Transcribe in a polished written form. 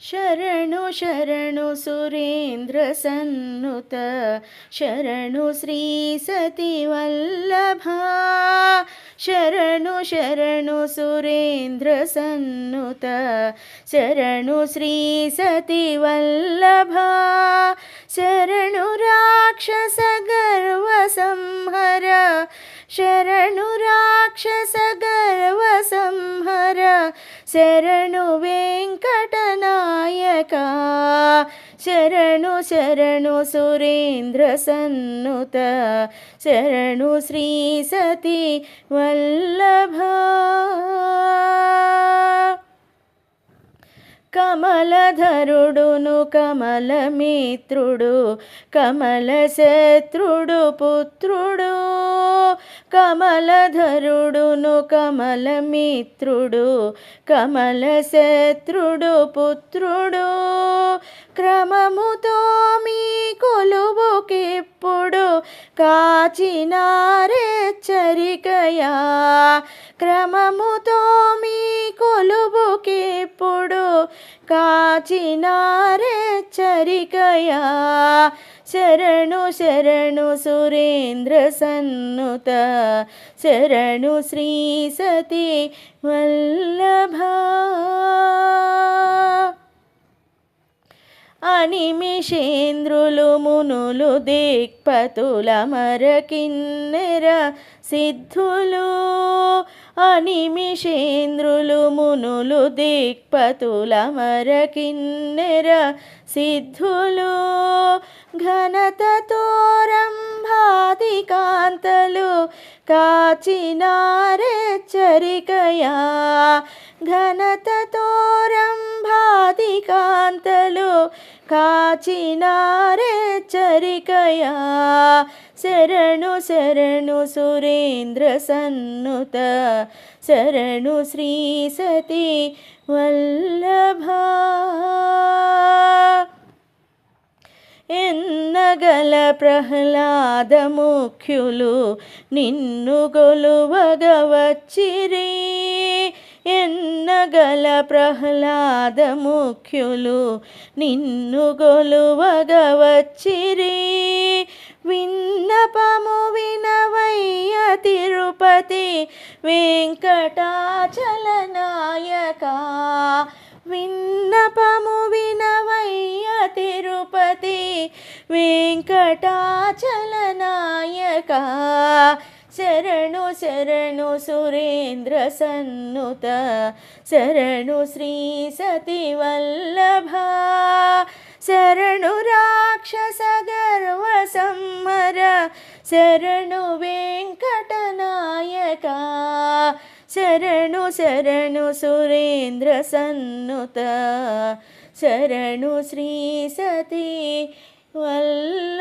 ಶರಣು ಶರಣು ಸುರೇಂದ್ರ ಸನ್ನುತ ಶರಣು ಶ್ರೀ ಸತಿ ವಲ್ಲಭ ಶರಣು ಶರಣು ಸುರೇಂದ್ರ ಸನ್ನುತ ಶರಣು ಶ್ರೀ ಸತಿ ವಲ್ಲಭ ಶರಣು ರಾಕ್ಷಸ ಗರ್ವ ಸಂಹರ ಶರಣು ರಾಕ್ಷಸ ಗರ್ವ ಸಂಹರ ಶರಣು ವೆಂಕಟನಾಯಕ ಶರಣು ಶರಣು ಸುರೇಂದ್ರ ಸನ್ನುತ ಶರಣು ಶ್ರೀ ಸತಿ ವಲ್ಲಭ కమలధరుడును కమలమిత్రుడు కమలశత్రుడు పుత్రుడు కమలధరుడును కమలమిత్రుడు కమలశత్రుడు పుత్రుడు క్రమముతో మీ కొలువుకిప్పుడు కాచినారెచ్చరికయా క్రమముతో మీ కొలువుకిప్పుడు కాచినారెచ్చరికయా శరణు శరణు సురేంద్ర సన్నుత శరణు శ్రీ సతి వల్లభ అనిమిషేంద్రులు మునులు దిక్పతుల మరకిన్నెర సిద్ధులు అనిమిషేంద్రులు మునులు దిక్పతుల మరకిన్నెర సిద్ధులు ఘనతతో రంభాది కాంతలు కాచినారెచ్చరికయా ఘనతతో రంభాది కాంతలు కాచినారెచ్చరికయా శరణు శరణు సురేంద్ర సన్నుత శరణు శ్రీ సతి వల్లభ ఎన్నగల ప్రహ్లాద ముఖ్యులు నిన్ను గొలువగవచ్చిరి ఎన్నగల ప్రహ్లాద ముఖ్యులు నిన్ను గొలువగవచ్చిరి విన్నపము వినవయ్య తిరుపతి వెంకటాచలనాయక విన్నపము వినవయ్య తిరుపతి వెంకటాచలనాయక శరణు శరణు సురేంద్ర సన్నుత శరణు శ్రీ సతి వల్లభ శరణు రాక్షస గర్వ సంహర శరణు వెంకటనాయక శరణు శరణు సురేంద్ర సన్నుత శరణు శ్రీ సతి వల్లభ